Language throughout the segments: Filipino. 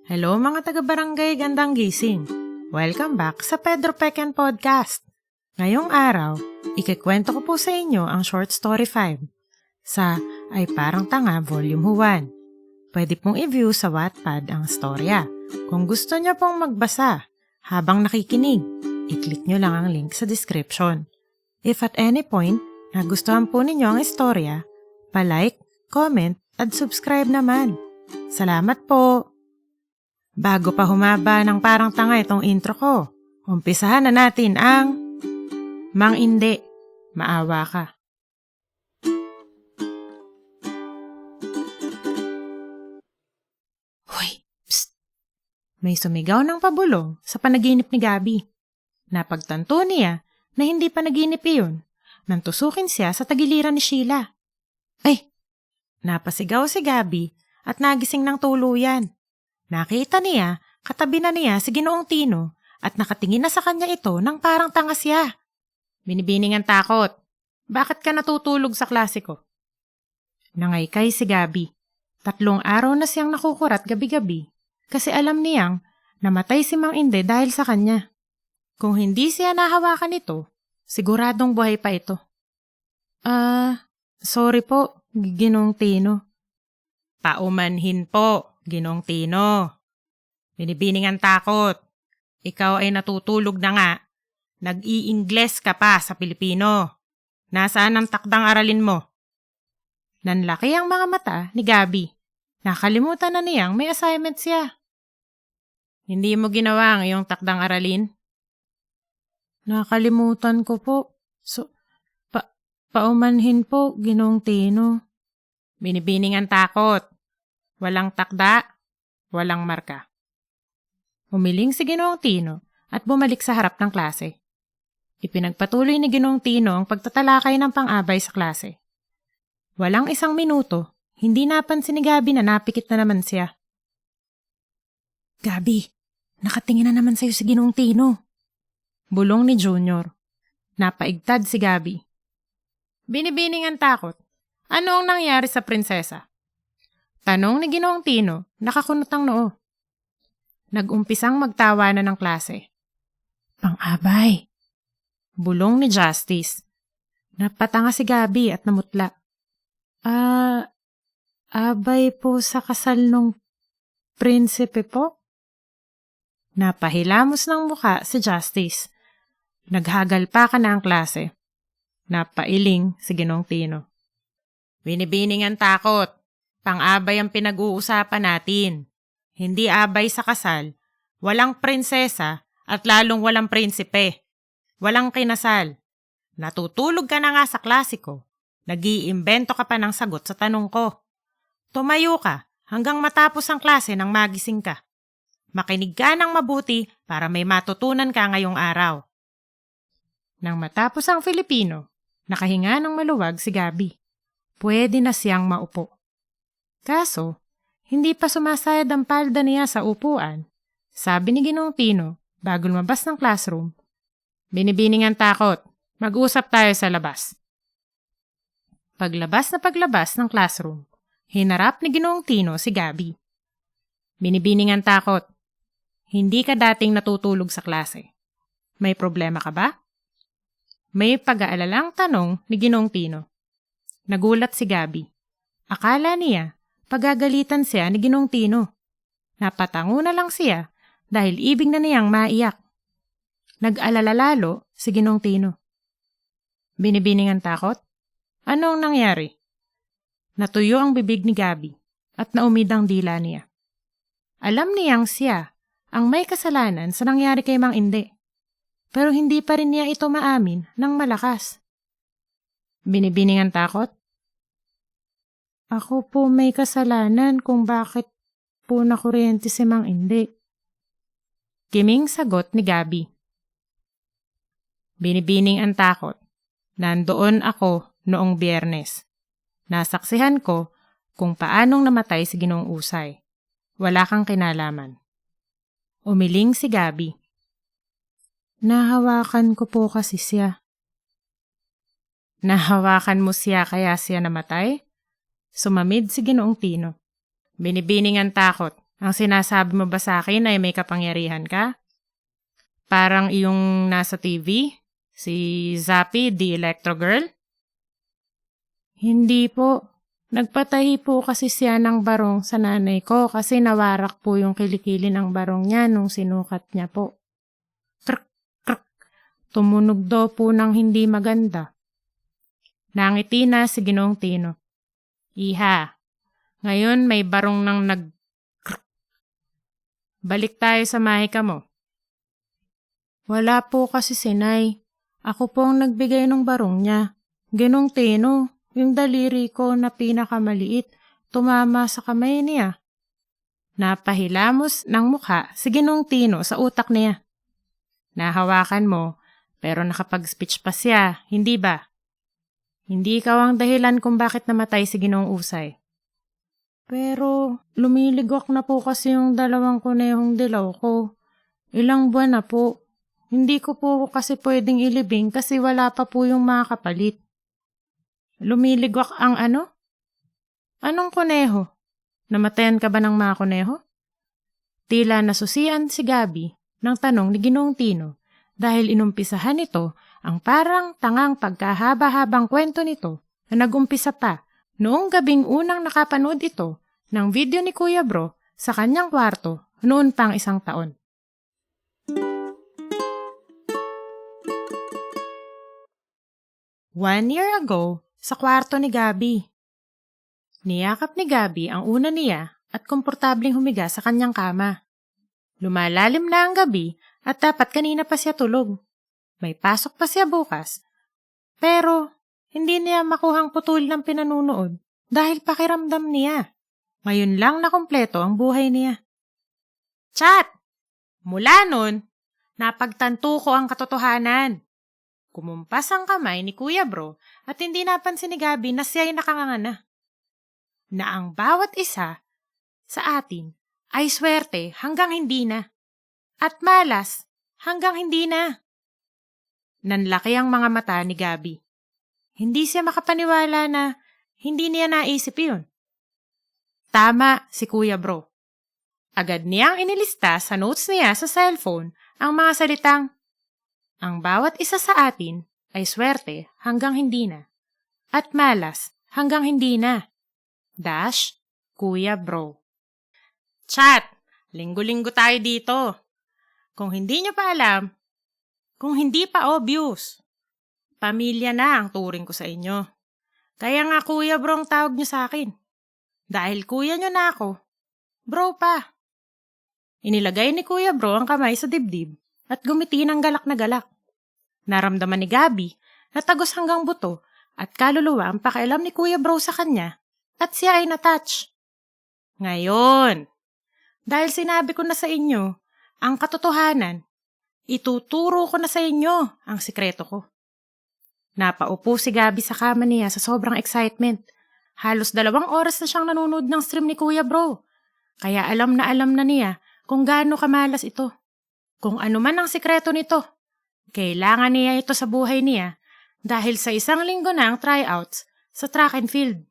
Hello mga taga-barangay, gandang gising. Welcome back sa Pedro Pecan Podcast. Ngayong araw, ikikwento ko po sa inyo ang short story 5 sa Ay Parang Tanga Volume 1. Pwede pong i-view sa Wattpad ang storya. Kung gusto niyo pong magbasa habang nakikinig, i-click nyo lang ang link sa description. If at any point nagustuhan po ninyo ang istorya, pa-like, comment, at subscribe naman. Salamat po! Bago pa humaba ng parang tanga itong intro ko, umpisahan na natin ang Mang Inde, Maawa Ka. Hoy, psst! May sumigaw ng pabulong sa panaginip ni Gabi. Napagtanto niya na hindi panaginip iyon nang tusukin siya sa tagiliran ni Sheila. Ay! Napasigaw si Gabi at nagising ng tuluyan. Nakita niya, katabi na niya si Ginoong Tino at nakatingin na sa kanya ito nang parang tanga siya. Binibining ang takot. Bakit ka natutulog sa klase ko? Nangaykay si Gabi. 3 araw na siyang nakukurat gabi-gabi kasi alam niyang namatay si Mang Inde dahil sa kanya. Kung hindi siya nahawakan ito, siguradong buhay pa ito. Sorry po, Ginoong Tino. Paumanhin po, Ginoong Tino. Binibining ang takot. Ikaw ay natutulog na nga. Nag-i-Ingles ka pa sa Pilipino. Nasaan ang takdang aralin mo? Nanlaki ang mga mata ni Gabi. Nakalimutan na niyang may assignment siya. Hindi mo ginawa ang iyong takdang aralin? Nakalimutan ko po. Paumanhin po, Ginoong Tino. Binibining ang takot. Walang takda, walang marka. Umiling si Ginoong Tino at bumalik sa harap ng klase. Ipinagpatuloy ni Ginoong Tino ang pagtatalakay ng pang-abay sa klase. Walang 1 minuto, hindi napansin ni Gabi na napikit na naman siya. Gabi, nakatingin na naman sa'yo si Ginoong Tino. Bulong ni Junior. Napaigtad si Gabi. Binibining ang takot. Ano ang nangyari sa prinsesa? Tanong ni Ginoong Tino, nakakunot ang noo. Nag-umpisang magtawanan ng klase. Pang-abay. Bulong ni Justice. Napatanga si Gabi at namutla. Abay po sa kasal nung prinsipe po? Napahilamos ng muka si Justice. Naghagal pa ka na ang klase. Napailing si Ginoong Tino. Binibining ang takot. Pang-abay ang pinag-uusapan natin. Hindi abay sa kasal, walang prinsesa at lalong walang prinsipe. Walang kinasal. Natutulog ka na nga sa klase ko. Nag-iimbento ka pa ng sagot sa tanong ko. Tumayo ka hanggang matapos ang klase nang magising ka. Makinig ka ng mabuti para may matutunan ka ngayong araw. Nang matapos ang Filipino, nakahinga ng maluwag si Gabi. Pwede na siyang maupo. Kaso, hindi pa sumasayad ang palda niya sa upuan. Sabi ni Ginoong Tino bago lumabas ng classroom. Binibining ang takot. Mag-usap tayo sa labas. Paglabas ng classroom, hinarap ni Ginoong Tino si Gabi. Binibining ang takot. Hindi ka dating natutulog sa klase. May problema ka ba? May pag-aalalang tanong ni Ginoong Tino. Nagulat si Gabi. Akala niya, pagagalitan siya ni Ginoong Tino. Napatango na lang siya dahil ibig na niyang maiyak. Nag-alala lalo si Ginoong Tino. Binibining ang takot? Ano ang nangyari? Natuyo ang bibig ni Gabi at naumid ang dila niya. Alam niyang siya ang may kasalanan sa nangyari kay Mang Inde. Pero hindi pa rin niya ito maamin ng malakas. Binibining ang takot? Ako po may kasalanan kung bakit po nakuryente si Mang Inde. Kiming sagot ni Gabi. Binibining ang takot. Nandoon ako noong Biyernes. Nasaksihan ko kung paanong namatay si Ginoong Usay. Wala kang kinalaman. Umiling si Gabi. Nahawakan ko po kasi siya. Nahawakan mo siya kaya siya namatay? Sumamid si Ginoong Tino. Binibining ang takot. Ang sinasabi mo ba sa akin ay may kapangyarihan ka? Parang iyong nasa TV? Si Zappy, the Electro Girl? Hindi po. Nagpatahi po kasi siya ng barong sa nanay ko kasi nawarak po yung kilikili ng barong niya nung sinukat niya po. Krk, krk. Tumunog daw po ng hindi maganda. Nangiti na si Ginoong Tino. Iha, ngayon may barong ng krk. Balik tayo sa mahika mo. Wala po kasi sinay. Ako po ang nagbigay ng barong niya. Ginoong Tino. Yung daliri ko na pinakamaliit, tumama sa kamay niya. Napahilamos ng mukha si Ginoong Tino sa utak niya. Nahawakan mo, pero nakapag-speech pa siya, hindi ba? Hindi ikaw ang dahilan kung bakit namatay si Ginoong Usay. Pero lumiligwak na po kasi yung dalawang kunehong dilaw ko. Ilang buwan na po. Hindi ko po kasi pwedeng ilibing kasi wala pa po yung mga kapalit. Lumiligwak ang ano? Anong kuneho? Namatayan ka ba ng mga kuneho? Tila nasusian si Gabi ng tanong ni Ginoong Tino dahil inumpisahan nito ang parang tangang pagkahaba-habang kwento nito na nag-umpisa pa noong gabing unang nakapanood ito ng video ni Kuya Bro sa kanyang kwarto noon pang 1 taon. One year ago, sa kwarto ni Gabi. Niyakap ni Gabi ang una niya at komportabling humiga sa kanyang kama. Lumalalim na ang gabi at dapat kanina pa siya tulog. May pasok pa siya bukas. Pero hindi niya makuhang putol ng pinanunood dahil pakiramdam niya. Ngayon lang nakumpleto ang buhay niya. Chat! Mula nun, napagtanto ko ang katotohanan. Kumumpas ang kamay ni Kuya Bro at hindi napansin ni Gabi na siya ay nakanganga na ang bawat isa sa atin ay swerte hanggang hindi na at malas hanggang hindi na. Nanlaki ang mga mata ni Gabi. Hindi siya makapaniwala na hindi niya naisip yun. Tama si Kuya Bro. Agad niyang inilista sa notes niya sa cellphone ang mga salitang ang bawat isa sa atin ay swerte hanggang hindi na at malas hanggang hindi na. Dash, Kuya Bro. Chat, linggo-linggo tayo dito. Kung hindi nyo pa alam, kung hindi pa obvious, pamilya na ang turing ko sa inyo. Kaya nga Kuya Bro ang tawag nyo sa akin. Dahil kuya nyo na ako, bro pa. Inilagay ni Kuya Bro ang kamay sa dibdib at gumiti ng galak na galak. Naramdaman ni Gabi na tagos hanggang buto at kaluluwa ang pakialam ni Kuya Bro sa kanya at siya ay natouch. Ngayon, dahil sinabi ko na sa inyo ang katotohanan, ituturo ko na sa inyo ang sikreto ko. Napaupo si Gabi sa kama niya sa sobrang excitement. Halos 2 oras na siyang nanonood ng stream ni Kuya Bro. Kaya alam na niya kung gaano kamalas ito. Kung ano man ang sikreto nito. Kailangan niya ito sa buhay niya dahil sa 1 linggo na ang tryouts sa track and field.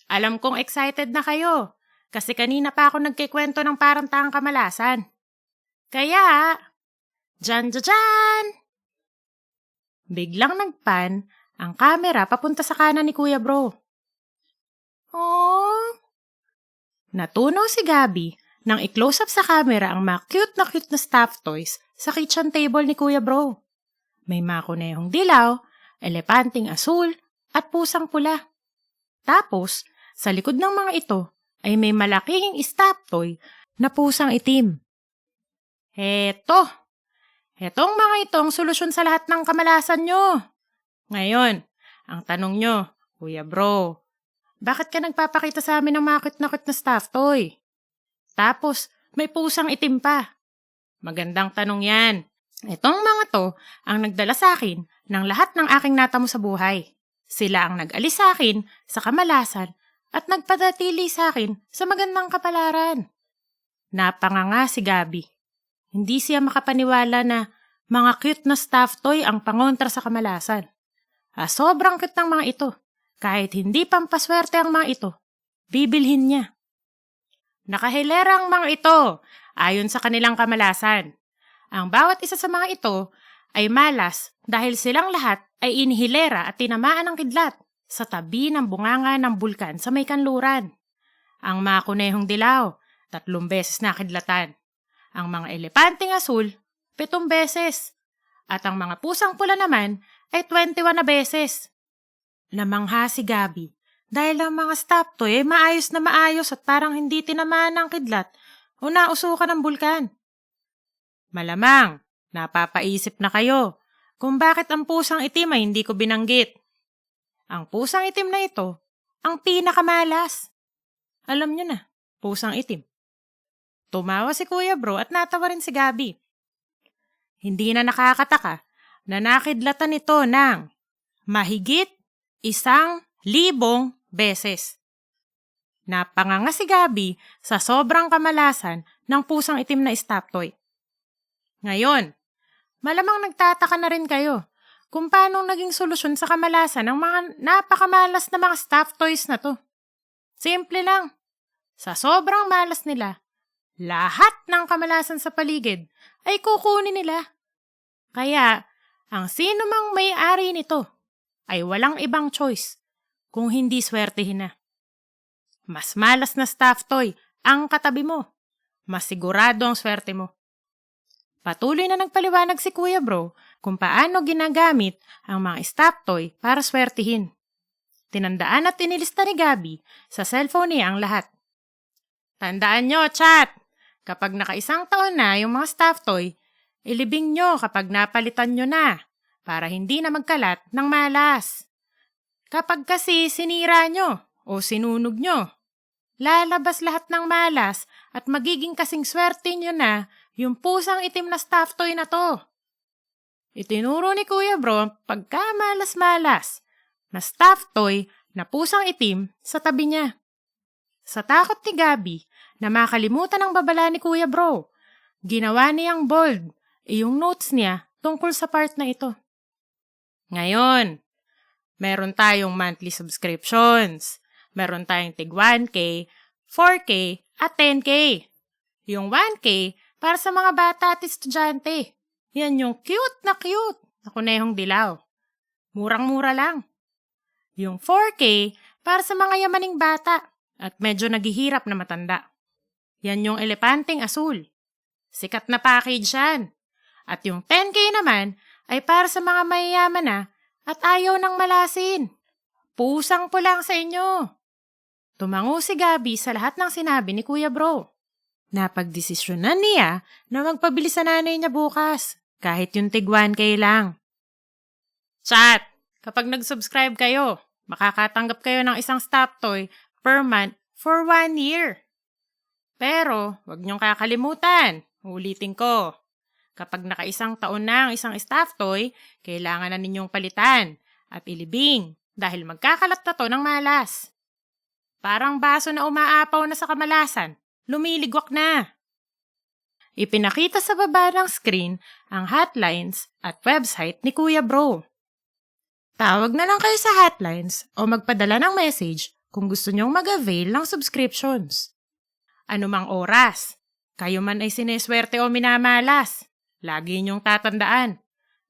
Alam kong excited na kayo kasi kanina pa ako nagkikwento ng parang tangang kamalasan. Kaya, dyan! Biglang nagpan ang camera papunta sa kanan ni Kuya Bro. Oh! Natunaw si Gabi nang i-close up sa camera ang mga cute na stuffed toys sa kitchen table ni Kuya Bro. May mga kunehong dilaw, elepanting asul, at pusang pula. Tapos, sa likod ng mga ito ay may malaking stuffed toy na pusang itim. Hetong mga ito ang solusyon sa lahat ng kamalasan nyo. Ngayon, ang tanong nyo, Kuya Bro, bakit ka nagpapakita sa amin ng mga cute na stuffed toy? Tapos, may pusang itim pa. Magandang tanong yan. Itong mga to ang nagdala sa akin ng lahat ng aking natamo sa buhay. Sila ang nag-alis sa akin sa kamalasan at nagpadatili sa akin sa magandang kapalaran. Napanganga si Gabi. Hindi siya makapaniwala na mga cute na stuffed toy ang pangontra sa kamalasan. Sobrang cute ng mga ito. Kahit hindi pampaswerte ang mga ito, bibilhin niya. Nakahilera ang mga ito, ayon sa kanilang kamalasan. Ang bawat isa sa mga ito ay malas dahil silang lahat ay inihilera at tinamaan ng kidlat sa tabi ng bunganga ng bulkan sa may kanluran. Ang mga kunehong dilaw, 3 beses nakidlatan. Ang mga elepanteng asul, 7 beses. At ang mga pusang pula naman ay 21 na beses. Namangha si Gabi dahil ang mga stop toy ay maayos at parang hindi tinamaan ng kidlat o nausukan ng bulkan. Malamang, napapaisip na kayo kung bakit ang pusang itim ay hindi ko binanggit. Ang pusang itim na ito, ang pinakamalas. Alam nyo na, pusang itim. Tumawa si Kuya Bro at natawa rin si Gabi. Hindi na nakakataka na nakidlatan ito ng mahigit 1,000 beses. Napanganga si Gabi sa sobrang kamalasan ng pusang itim na stop toy. Ngayon, malamang nagtataka na rin kayo kung paano naging solusyon sa kamalasan ng mga napakamalas na mga stuffed toys na to. Simple lang. Sa sobrang malas nila, lahat ng kamalasan sa paligid ay kukunin nila. Kaya, ang sino mang may-ari nito ay walang ibang choice kung hindi swertihin na. Mas malas na stuffed toy ang katabi mo. Mas sigurado ang swerte mo. Patuloy na nagpaliwanag si Kuya Bro kung paano ginagamit ang mga stuffed toy para swertihin. Tinandaan at inilista ni Gabi sa cellphone niya ang lahat. Tandaan nyo, chat! Kapag naka-1 taon na yung mga stuffed toy, ilibing nyo kapag napalitan nyo na para hindi na magkalat ng malas. Kapag kasi sinira nyo o sinunog nyo, lalabas lahat ng malas at magiging kasing swerte nyo na yung pusang itim na stuffed toy na to. Itinuro ni Kuya Bro ang pagkamalas-malas na stuffed toy na pusang itim sa tabi niya. Sa takot ni Gabi na makalimutan ang babala ni Kuya Bro, ginawa niyang bold yung notes niya tungkol sa part na ito. Ngayon, meron tayong monthly subscriptions. Meron tayong tig 1K, 4K, at 10K. Yung 1K para sa mga bata at estudyante. Yan yung cute na kunehong dilaw. Murang-mura lang. Yung 4K para sa mga yamaning bata at medyo naghihirap na matanda. Yan yung elepanteng asul. Sikat na package yan. At yung 10K naman ay para sa mga mayayaman na at ayaw ng malasin. Pusang pulang sa inyo. Tumango si Gabi sa lahat ng sinabi ni Kuya Bro. Napagdesisyonan niya na magpabili sa nanay niya bukas, kahit yung tig 1K lang. Chat! Kapag nag-subscribe kayo, makakatanggap kayo ng isang stop toy per month for 1 year. Pero, wag niyong kakalimutan. Ulitin ko. Kapag naka-1 taon na ang isang stuffed toy, kailangan na ninyong palitan at ilibing dahil magkakalat na to ng malas. Parang baso na umaapaw na sa kamalasan, lumiligwak na. Ipinakita sa baba ng screen ang hotlines at website ni Kuya Bro. Tawag na lang kayo sa hotlines o magpadala ng message kung gusto nyong mag-avail ng subscriptions. Anumang oras, kayo man ay sineswerte o minamalas, lagi nyong tatandaan.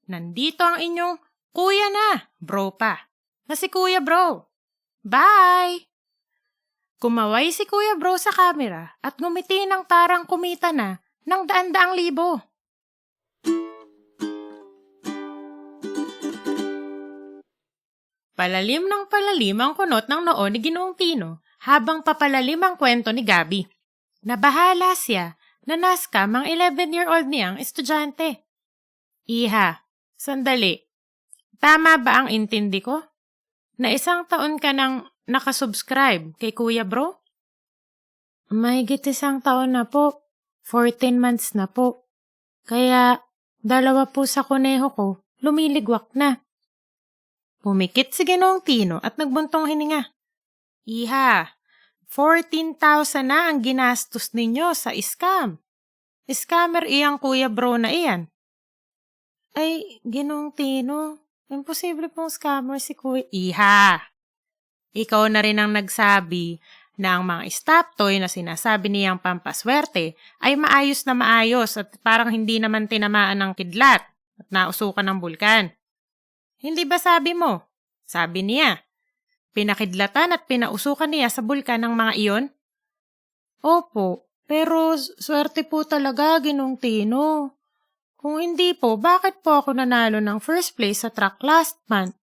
Nandito ang inyong kuya na, bro pa, na si Kuya Bro. Bye! Kumaway si Kuya Bro sa camera at ngumiti ng parang kumita na ng daan-daang libo. Palalim ng palalim ang kunot ng noo ni Ginoong Tino habang papalalim ang kwento ni Gabi. Nabahala siya na naskam ang 11-year-old niyang estudyante. Iha, sandali. Tama ba ang intindi ko? Na 1 taon ka nang nakasubscribe kay Kuya Bro? Mahigit 1 taon na po. 14 months na po. Kaya 2 po sa kuneho ko, lumiligwak na. Pumikit si Ginoong Tino at nagbuntong hininga. Iha, 14,000 na ang ginastos ninyo sa scam. Scammer iyang Kuya Bro na iyan. Ay, Ginoong Tino, imposible pong scammer si Kuya. Iha, ikaw na rin ang nagsabi na ang mga stop toy na sinasabi niyang pampaswerte ay maayos na maayos at parang hindi naman tinamaan ng kidlat at nausukan ng bulkan. Hindi ba sabi mo? Sabi niya, pinakidlatan at pinausukan niya sa bulkan ng mga iyon? Opo, pero swerte po talaga, Ginong Tino. Kung hindi po, bakit po ako nanalo ng first place sa track last month?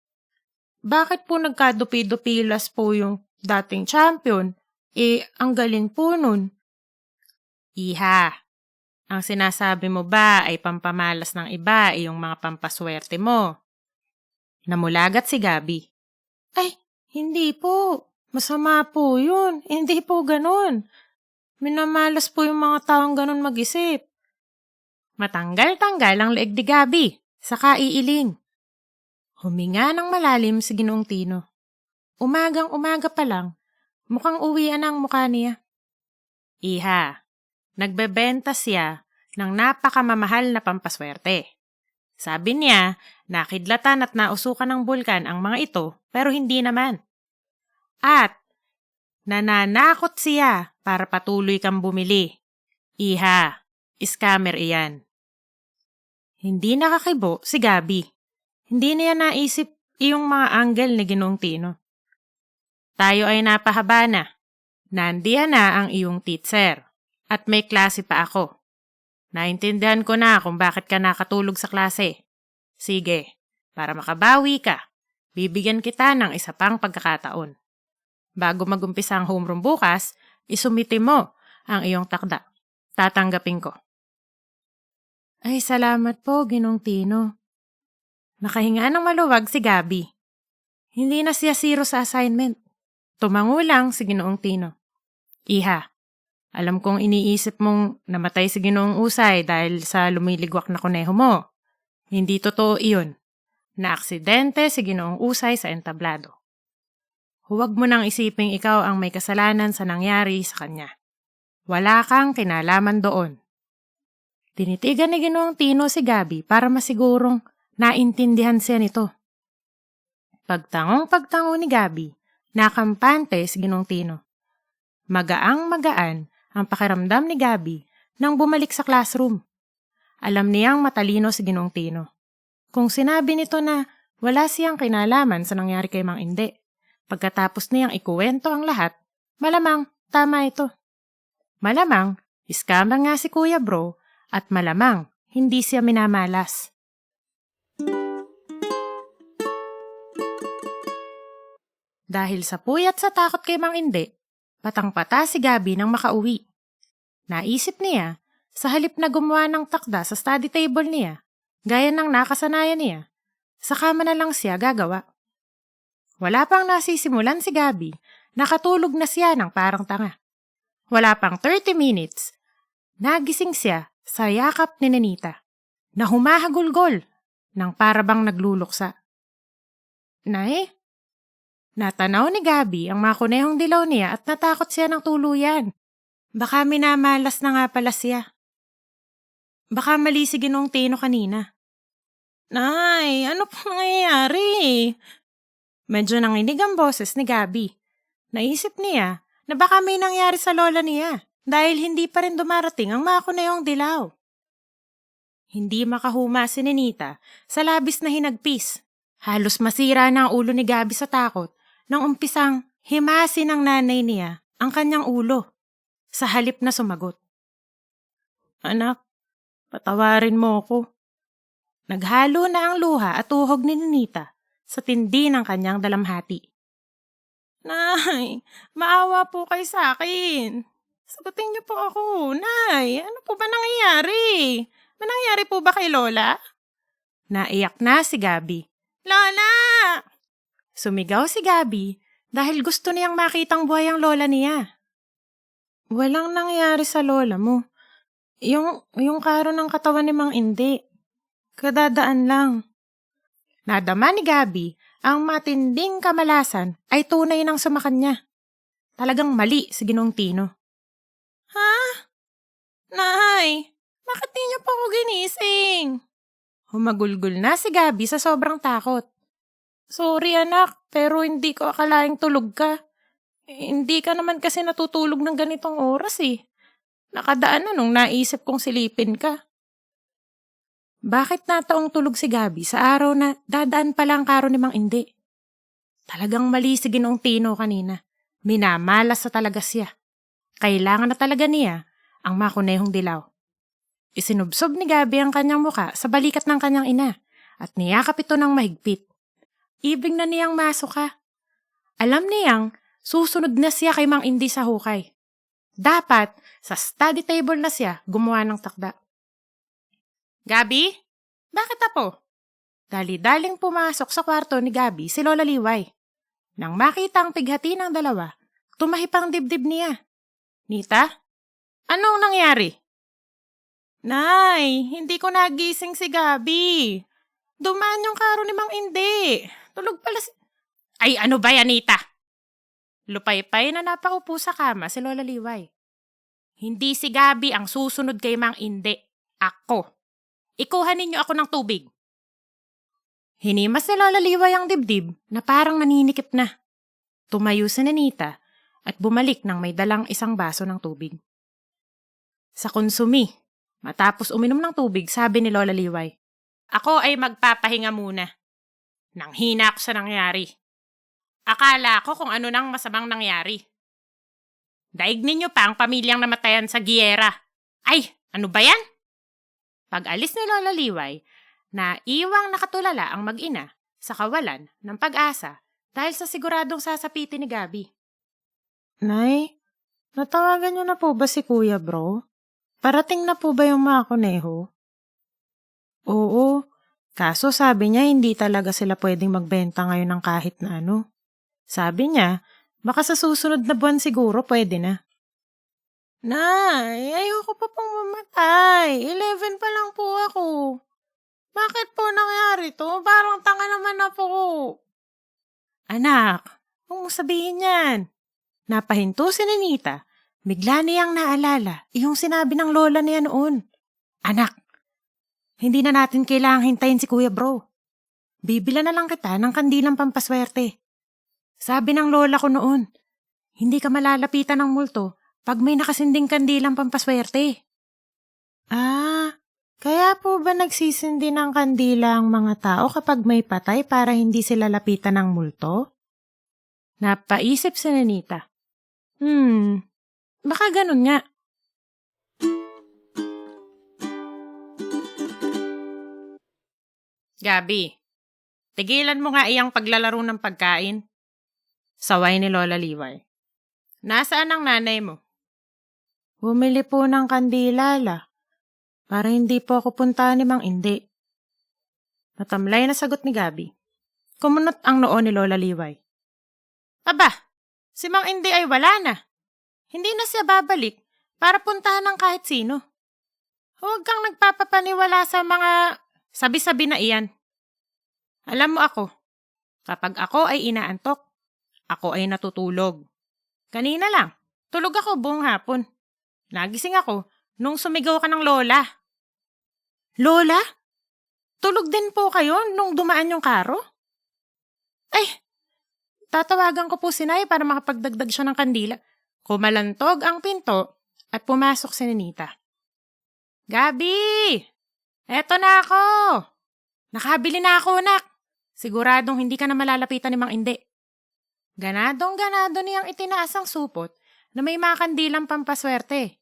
Bakit po nagkadupi-dupilas po yung dating champion? Ang galing po nun. Iha, ang sinasabi mo ba ay pampamalas ng iba yung mga pampaswerte mo? Namulagat si Gabi. Ay, hindi po. Masama po yun. Hindi po ganun. Minamalas po yung mga taong ganun mag-isip. Matanggal-tanggal ang leeg ni Gabi, saka iiling. Huminga ng malalim si Ginoong Tino. Umagang-umaga pa lang, mukhang uwian ang mukha niya. Iha, nagbebenta siya ng napakamamahal na pampaswerte. Sabi niya, nakidlatan at nausukan ng bulkan ang mga ito, pero hindi naman. At nananakot siya para patuloy kang bumili. Iha, scammer iyan. Hindi nakakibo si Gabi. Hindi niya naisip iyong mga angle ni Ginoong Tino. Tayo ay napahaba na. Nandiyan na ang iyong teacher. At may klase pa ako. Naintindihan ko na kung bakit ka nakatulog sa klase. Sige, para makabawi ka, bibigyan kita ng isa pang pagkakataon. Bago magumpisa ang homeroom bukas, isumite mo ang iyong takda. Tatanggapin ko. Ay, salamat po, Ginong Tino. Nakahinga ng maluwag si Gabi. Hindi na siya zero sa assignment. Tumango lang si Ginoong Tino. Iha, alam kong iniisip mong namatay si Ginoong Usay dahil sa lumiligwak na kuneho mo. Hindi totoo iyon. Naaksidente si Ginoong Usay sa entablado. Huwag mo nang isiping ikaw ang may kasalanan sa nangyari sa kanya. Wala kang kinalaman doon. Tinitigan ni Ginoong Tino si Gabi para masigurong naintindihan siya nito. Pagtangong-pagtango ni Gabi, nakampante si Ginoong Tino. Magaang-magaan ang pakiramdam ni Gabi nang bumalik sa classroom. Alam niyang matalino si Ginoong Tino. Kung sinabi nito na wala siyang kinalaman sa nangyari kay Mang Inde, pagkatapos niyang ikuwento ang lahat, malamang tama ito. Malamang, scammer nga si Kuya Bro at malamang hindi siya minamalas. Dahil sa puyat sa takot kay Mang Inde, patang-pata si Gabi nang makauwi. Naisip niya, sa halip na gumawa ng takda sa study table niya, gaya ng nakasanayan niya, sa kama na lang siya gagawa. Wala pang nasisimulan si Gabi, nakatulog na siya ng parang tanga. Wala pang 30 minutes, nagising siya sa yakap ni Nenita, na humahagulgol ng parabang nagluluksa. Nay? Natanaw ni Gabi ang mga kunehong dilaw niya at natakot siya ng tuluyan. Baka minamalas na nga pala siya. Baka mali si Ginoong Tino kanina. Nay, ano pong nangyayari? Medyo nanginig ang boses ni Gabi. Naisip niya na baka may nangyari sa lola niya dahil hindi pa rin dumarating ang mga kunehong dilaw. Hindi makahuma si Nenita sa labis na hinagpis. Halos masira na ang ulo ni Gabi sa takot nang umpisang himasin ng nanay niya ang kanyang ulo sa halip na sumagot. Anak, patawarin mo ko. Naghalo na ang luha at tuhog ni Nenita sa tindi ng kanyang dalamhati. Nay, maawa po kayo sa akin. Sagutin niyo po ako. Nay, ano po ba nangyayari? May nangyari po ba kay Lola? Naiyak na si Gabi. Lola! Sumigaw si Gabi dahil gusto niyang makitang buhay ang lola niya. Walang nangyari sa lola mo. Yung karo ng katawan ni Mang Inde. Kadadaan lang. Nadama ni Gabi ang matinding kamalasan ay tunay ng sumakanya. Talagang mali si Ginoong Tino. Ha? Nay, bakit di niyo pa ako ginising? Humagulgol na si Gabi sa sobrang takot. Sorry anak, pero hindi ko akalaing tulog ka. Hindi ka naman kasi natutulog ng ganitong oras eh. Nakadaan na nung naisip kong silipin ka. Bakit nataong tulog si Gabi sa araw na dadaan pa lang karo ni Mang Indi? Talagang mali si Ginoong Tino kanina. Minamalas sa talaga siya. Kailangan na talaga niya ang makunehong dilaw. Isinubsob ni Gabi ang kanyang muka sa balikat ng kanyang ina at niyakap ito ng mahigpit. Ibig na niyang masuka. Alam niyang susunod na siya kay Mang Indi sa hukay. Dapat sa study table na siya gumawa ng takda. Gabi? Bakit apo? Dali-daling pumasok sa kwarto ni Gabi si Lola Liway. Nang makita ang pighati ng dalawa, tumahip ang dibdib niya. Nita? Anong nangyari? Nay, hindi ko nagising si Gabi. Dumaan yung karo ni Mang Indi. Tulog pala si... Ay, ano ba yan, Nita? Lupaypay na napaupo sa kama si Lola Liway. Hindi si Gabi ang susunod kay Mang Indi. Ako. Ikuha ninyo ako ng tubig. Hinimas ni Lola Liway ang dibdib na parang naninikip na. Tumayo si Nita at bumalik nang may dalang isang baso ng tubig. Sa konsumi, matapos uminom ng tubig, sabi ni Lola Liway, ako ay magpapahinga muna. Nang hina ako sa nangyari. Akala ko kung ano nang masamang nangyari. Daig ninyo pa ang pamilyang namatayan sa giyera. Ay, ano ba yan? Pag-alis ni Lola Liway, naiwang nakatulala ang mag-ina sa kawalan ng pag-asa dahil sa siguradong sasapitin ni Gabi. Nay, natawagan niyo na po ba si Kuya Bro? Parating na po ba yung mga kuneho? Oo, kaso sabi niya hindi talaga sila pwedeng magbenta ngayon ng kahit na ano. Sabi niya, baka sa susunod na buwan siguro pwede na. Nay, ayoko pa pong mamatay. 11 pa lang po ako. Bakit po nangyari to? Parang tanga naman na po. Anak, huwag mo sabihin yan. Napahinto si Nita. Bigla niyang naalala yung sinabi ng lola niya noon. Anak, hindi na natin kailangang hintayin si Kuya Bro. Bibila na lang kita ng kandilang pampaswerte. Sabi ng lola ko noon, hindi ka malalapitan ng multo pag may nakasinding kandilang pampaswerte. Ah, kaya po ba nagsisindi ng kandila ang mga tao kapag may patay para hindi sila lapitan ng multo? Napaisip si Nita. Baka ganun nga. Gabi, tigilan mo nga iyang paglalaro ng pagkain. Saway ni Lola Liway. Nasaan ang nanay mo? Bumili po ng kandila, para hindi po ako puntahan ni Mang Indi. Matamlay na sagot ni Gabi. Kumunot ang noo ni Lola Liway. Aba, si Mang Indi ay wala na. Hindi na siya babalik para puntahan ng kahit sino. Huwag kang nagpapapaniwala sa mga sabi-sabi na iyan. Alam mo ako, kapag ako ay inaantok, ako ay natutulog. Kanina lang, tulog ako buong hapon. Nagising ako nung sumigaw ka ng lola. Lola? Tulog din po kayo nung dumaan yung karo? Ay, tatawagan ko po si Nay para makapagdagdag siya ng kandila. Kumalantog ang pinto at pumasok si Nita. Gabi! Eto na ako! Nakabili na ako, nak. Siguradong hindi ka na malalapitan ni Mang Indi. Ganadong-ganado niyang itinaas ang supot na may mga kandilang pampaswerte.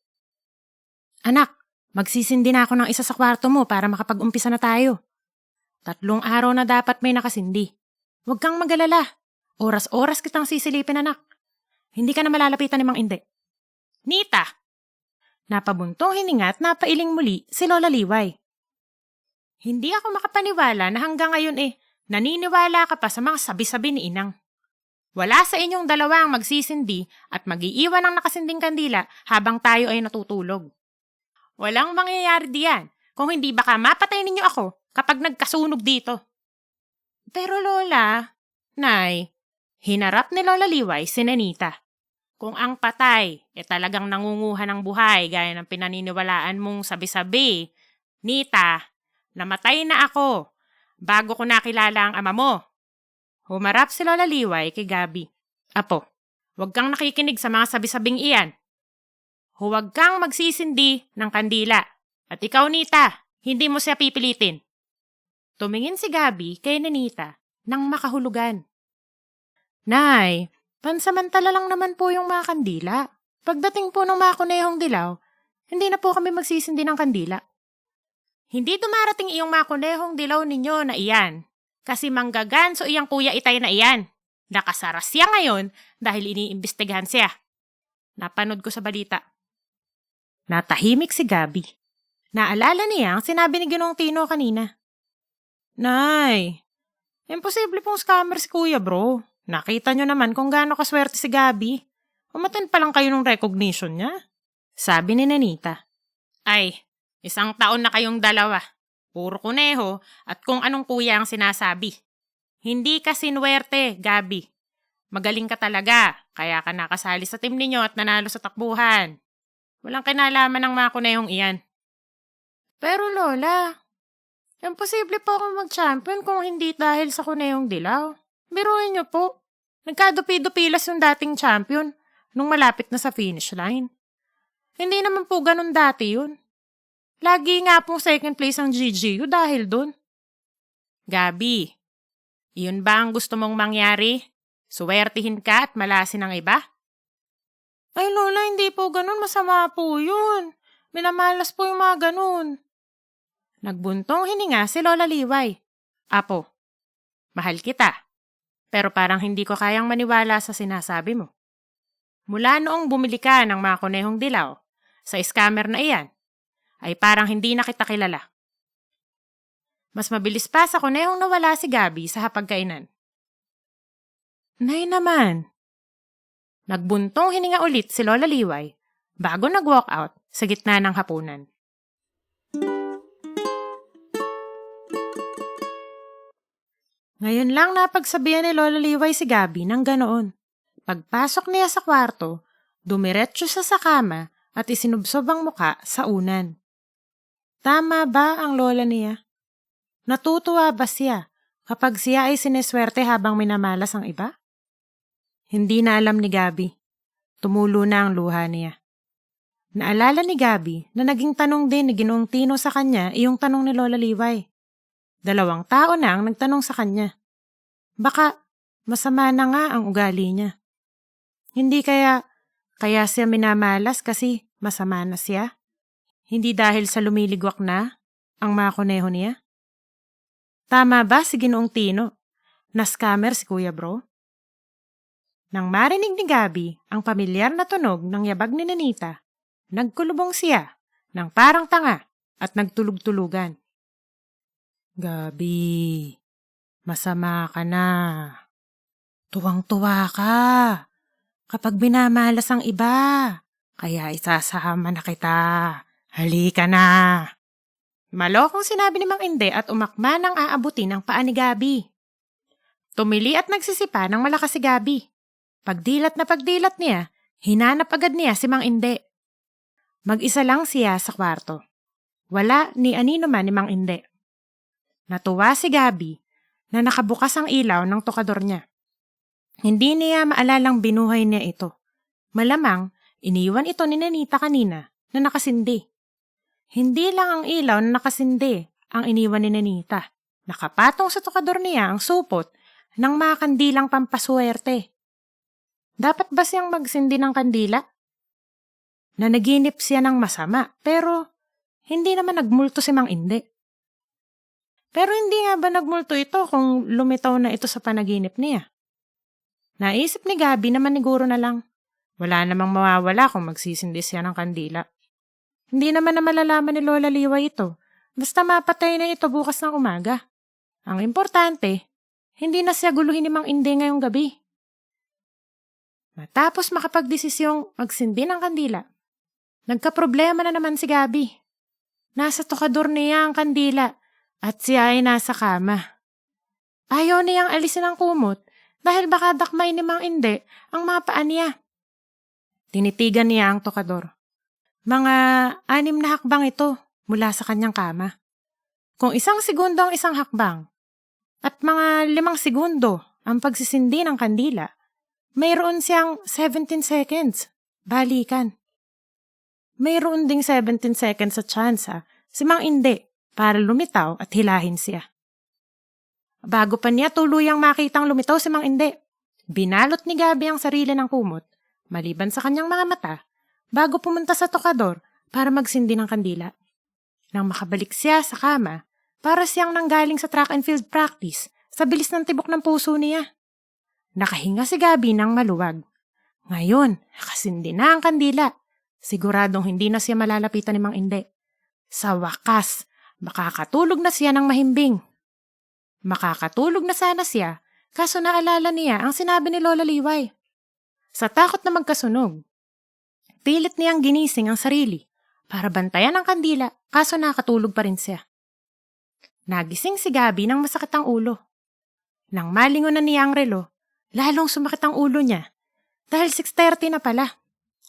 Anak, magsisindi na ako ng isa sa kwarto mo para makapag-umpisa na tayo. 3 araw na dapat may nakasindi. Huwag kang mag-alala. Oras-oras kitang sisilipin, anak. Hindi ka na malalapitan ni Mang Indi. Nita! Napabuntong hininga at napailing muli si Lola Liway. Hindi ako makapaniwala na hanggang ngayon naniniwala ka pa sa mga sabi-sabi ni Inang. Wala sa inyong dalawa ang magsisindi at mag-iiwan ng nakasinding kandila habang tayo ay natutulog. Walang mangyayari diyan kung hindi baka mapatay ninyo ako kapag nagkasunog dito. Pero Lola, Nay, hinarap ni Lola Liway si Nita. Kung ang patay talagang nangunguha ng buhay gaya ng pinaniniwalaan mong sabi-sabi, Nita, namatay na ako bago ko nakilala ang ama mo. Humarap si Lola Liway kay Gabi. Apo, Huwag kang nakikinig sa mga sabi-sabing iyan. Huwag kang magsisindi ng kandila. At ikaw, Nita, hindi mo siya pipilitin. Tumingin si Gabi kay Nanita nang makahulugan. Nay, pansamantala lang naman po yung mga kandila. Pagdating po ng mga kunehong dilaw, hindi na po kami magsisindi ng kandila. Hindi dumarating iyong mga kunehong dilaw ninyo na iyan. Kasi manggaganso iyang kuya itay na iyan. Nakasaras siya ngayon dahil iniimbestigahan siya. Napanood ko sa balita. Natahimik si Gabi. Naalala niya ang sinabi ni Ginong Tino kanina. Nay, imposible pong scammer si Kuya Bro. Nakita nyo naman kung gaano kaswerte si Gabi. Umaten pa lang kayo ng recognition niya. Sabi ni Nanita. Ay, 1 taon na kayong dalawa. Puro kuneho at kung anong kuya ang sinasabi. Hindi ka sinwerte, Gabi. Magaling ka talaga, kaya ka nakasali sa team ninyo at nanalo sa takbuhan. Walang kinalaman ng mga kunehong iyan. Pero Lola, imposible po akong mag-champion kung hindi dahil sa kunehong dilaw. Biruin niyo po, nagkadupi-dupilas yung dating champion nung malapit na sa finish line. Hindi naman po ganun dati yun. Lagi nga pong second place ang GGU dahil dun. Gabi, iyon ba ang gusto mong mangyari? Suwertihin ka at malasin ang iba? Ay Lola, hindi po ganun. Masama po yun. Minamalas po yung mga ganun. Nagbuntong hininga si Lola Liway. Apo, mahal kita. Pero parang hindi ko kayang maniwala sa sinasabi mo. Mula noong bumili ka ng mga kunehong dilaw sa scammer na iyan, ay parang hindi na kita kilala. Mas mabilis pa sa kunehong nawala si Gabi sa hapagkainan. Nay naman. Nagbuntong hininga ulit si Lola Liway bago nag-walk out sa gitna ng hapunan. Ngayon lang napagsabihan ni Lola Liway si Gabi ng ganoon. Pagpasok niya sa kwarto, dumiretso siya sa kama at isinubsob ang muka sa unan. Tama ba ang lola niya? Natutuwa ba siya kapag siya ay sineswerte habang minamalas ang iba? Hindi na alam ni Gabi. Tumulo na ang luha niya. Naalala ni Gabi na naging tanong din ni Ginoong Tino sa kanya iyong tanong ni Lola Liway. 2 tao na ang nagtanong sa kanya. Baka masama na nga ang ugali niya. Hindi kaya siya minamalas kasi masama na siya? Hindi dahil sa lumiligwak na ang mga kuneho niya? Tama ba si Ginoong Tino na scammer si Kuya Bro? Nang marinig ni Gabi ang pamilyar na tunog ng yabag ni Nanita, nagkulubong siya ng parang tanga at nagtulog-tulugan. Gabi, masama ka na. Tuwang-tuwa ka kapag binamalas ang iba. Kaya isasama na kita. Halika na. Malokong sinabi ni Mang Inde at umakma nang aabutin ang paa ni Gabi. Tumili at nagsisipa ng malakas si Gabi. Pagdilat na pagdilat niya, hinanap agad niya si Mang Inde. Mag-isa lang siya sa kwarto. Wala ni anino man ni Mang Inde. Natuwa si Gabi na nakabukas ang ilaw ng tokador niya. Hindi niya maalalang binuhay niya ito. Malamang, iniwan ito ni Nanita kanina na nakasindi. Hindi lang ang ilaw na nakasindi ang iniwan ni Nanita. Nakapatong sa tokador niya ang supot ng mga kandilang pampaswerte. Dapat ba siyang magsindi ng kandila? Nanaginip siya ng masama pero hindi naman nagmulto si Mang Inde. Pero hindi nga ba nagmulto ito kung lumitaw na ito sa panaginip niya? Naisip ni Gabi na maniguro na lang. Wala namang mawawala kung magsisindi siya ng kandila. Hindi naman na malalaman ni Lola Liway ito. Basta mapatay na ito bukas ng umaga. Ang importante, hindi na siya guluhin ni Mang Inde ngayong gabi. Matapos makapagdesisyong magsindi ng kandila, nagkaproblema na naman si Gabi. Nasa tokador niya ang kandila at siya ay nasa kama. Ayaw niyang alisin ang kumot dahil baka dakmay ni Mang Inde ang mga paa niya. Tinitigan niya ang tokador. Mga 6 na hakbang ito mula sa kanyang kama. Kung 1 segundo ang isang hakbang at mga 5 segundo ang pagsisindi ng kandila, mayroon siyang 17 seconds. Balikan. Mayroon ding 17 seconds sa tsansa si Mang Inde para lumitaw at hilahin siya. Bago pa niya tuluyang makitang lumitaw si Mang Inde, binalot ni Gabi ang sarili ng kumot, maliban sa kanyang mga mata, bago pumunta sa tokador para magsindi ng kandila. Nang makabalik siya sa kama, para siyang nanggaling sa track and field practice sa bilis ng tibok ng puso niya. Nakahinga si Gabi ng maluwag. Ngayon, nakasindi na ang kandila. Siguradong hindi na siya malalapitan ni Mang Inde. Sa wakas, makakatulog na siya ng mahimbing. Makakatulog na sana siya, kaso naalala niya ang sinabi ni Lola Liway. Sa takot na magkasunog, pilit niyang ginising ang sarili para bantayan ang kandila, kaso nakatulog pa rin siya. Nagising si Gabi ng masakit ang ulo. Nang malingon na niya ang relo, lalong sumakit ang ulo niya dahil 6:30 na pala.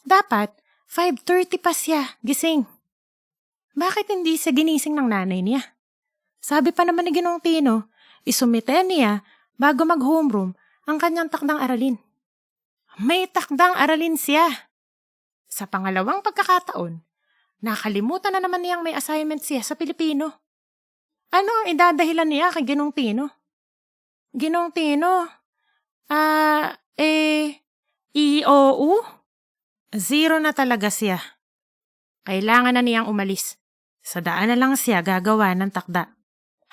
Dapat 5:30 pa siya gising. Bakit hindi siya ginising ng nanay niya? Sabi pa naman ni Ginong Tino, isumite niya bago mag-homeroom ang kanyang takdang aralin. May takdang aralin siya. Sa pangalawang pagkakataon, nakalimutan na naman niyang may assignment siya sa Pilipino. Ano ang idadahilan niya kay Ginong Tino? Ginong Tino, IOU? Zero na talaga siya. Kailangan na niyang umalis. Sa daan na lang siya gagawa ng takda.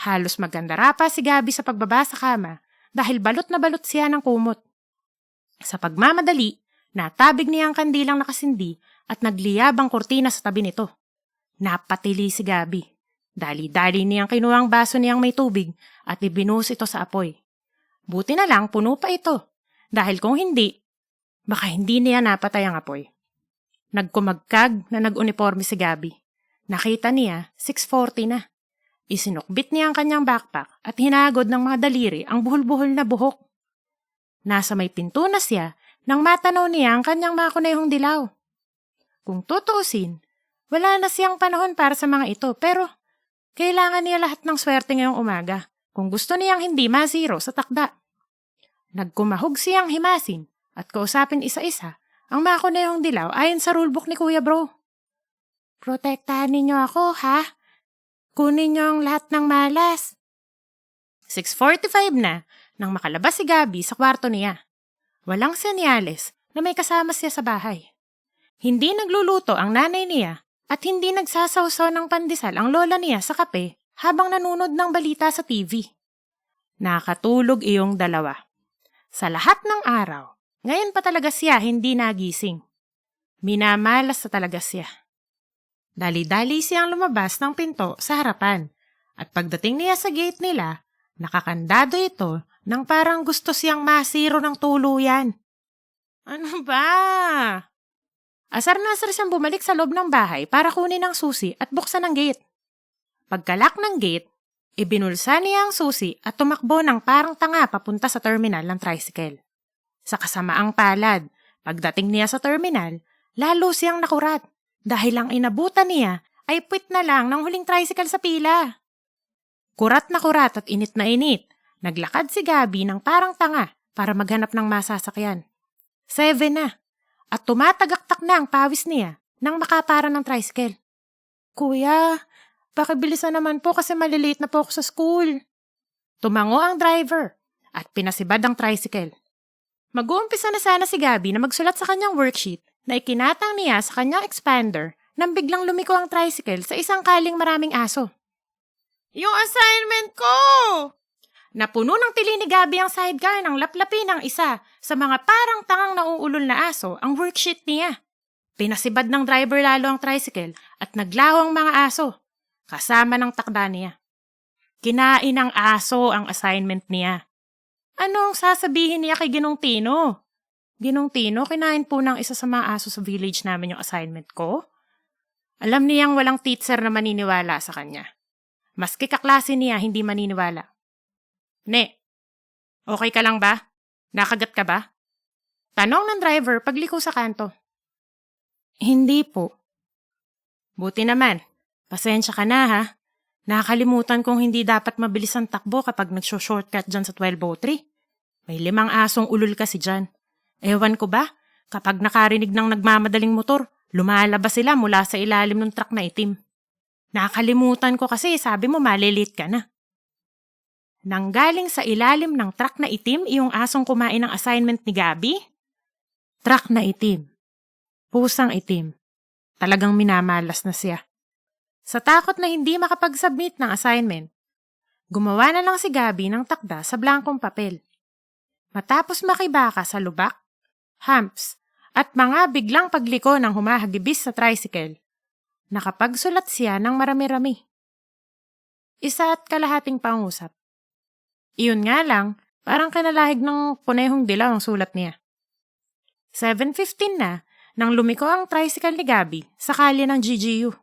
Halos magandara pa si Gabi sa pagbaba sa kama dahil balot na balot siya ng kumot. Sa pagmamadali, natabig niya ang kandilang nakasindi at nagliyab ang kurtina sa tabi nito. Napatili si Gabi. Dali-dali niyang kinuhang baso niyang may tubig at ibinuhos ito sa apoy. Buti na lang puno pa ito dahil kung hindi, baka hindi niya napatay ang apoy. Nagkumagkag na nag-uniforme si Gabi. Nakita niya 6:40 na. Isinukbit niya ang kanyang backpack at hinagod ng mga daliri ang buhol-buhol na buhok. Nasa may pinto na siya nang matanaw niya ang kanyang mga kunehong dilaw. Kung tutuusin, wala na siyang panahon para sa mga ito pero kailangan niya lahat ng swerte ngayong umaga kung gusto niyang hindi ma-zero sa takda. Nagkumahog siyang himasin at kausapin isa-isa ang mga kunehong dilaw ayon sa rulebook ni Kuya Bro. Protektahan ninyo ako, ha? Kunin niyo ang lahat ng malas. 6:45 na nang makalabas si Gabi sa kwarto niya. Walang senyales na may kasama siya sa bahay. Hindi nagluluto ang nanay niya at hindi nagsasawsaw ng pandesal ang lola niya sa kape habang nanunod ng balita sa TV. Nakatulog iyong dalawa. Sa lahat ng araw, ngayon pa talaga siya hindi nagising. Minamalas na talaga siya. Dali-dali siyang lumabas ng pinto sa harapan at pagdating niya sa gate nila, nakakandado ito nang parang gusto siyang masiro ng tuluyan. Ano ba? Asar na asar siyang bumalik sa loob ng bahay para kunin ang susi at buksan ang gate. Pagkalak ng gate, ibinulsa niya ang susi at tumakbo ng parang tanga papunta sa terminal ng tricycle. Sa kasamaang palad, pagdating niya sa terminal, lalo siyang nakurat. Dahil ang inabutan niya ay puwit na lang ng huling tricycle sa pila. Kurat na kurat at init na init, naglakad si Gabi ng parang tanga para maghanap ng masasakyan. 7 na, at tumatagaktak na ang pawis niya nang makapara ng tricycle. Kuya, pakibilisan naman po kasi malilate na po ako sa school. Tumango ang driver at pinasibad ang tricycle. Mag-uumpisa na sana si Gabi na magsulat sa kanyang worksheet na ikinatang niya sa kanyang expander nang biglang lumiko ang tricycle sa isang kaling maraming aso. Yung assignment ko! Napuno ng tili ni Gabi ang sidecar ng laplapin ng isa sa mga parang tangang nauulol na aso ang worksheet niya. Pinasibad ng driver lalo ang tricycle at naglaho ang mga aso, kasama ng takda niya. Kinain ng aso ang assignment niya. Ano ang sasabihin niya kay Ginong Tino? Ginong Tino, kinain po ng isa sa mga aso sa village namin yung assignment ko. Alam niyang walang teacher na maniniwala sa kanya. Maski kaklase niya, hindi maniniwala. Ne, okay ka lang ba? Nakagat ka ba? Tanong ng driver pagliko sa kanto. Hindi po. Buti naman. Pasensya ka na ha. Nakakalimutan kong hindi dapat mabilis ang takbo kapag nagsho-shortcut dyan sa 1203. May 5 asong ulul kasi dyan. Ewan ko ba, kapag nakarinig ng nagmamadaling motor, lumalabas sila mula sa ilalim ng truck na itim. Nakalimutan ko kasi sabi mo malilate ka na. Nanggaling sa ilalim ng truck na itim iyong asong kumain ng assignment ni Gabi? Truck na itim. Pusang itim. Talagang minamalas na siya. Sa takot na hindi makapag-submit ng assignment, gumawa na lang si Gabi ng takda sa blankong papel. Matapos makibaka sa lubak, humps, at mga biglang pagliko ng humahagibis sa tricycle, nakapagsulat siya ng marami-rami. 1.5 pangusap. Iyon nga lang, parang kinalahig ng punehong dilaw ang sulat niya. 7:15 na nang lumiko ang tricycle ni Gabi sa kalye ng GGU.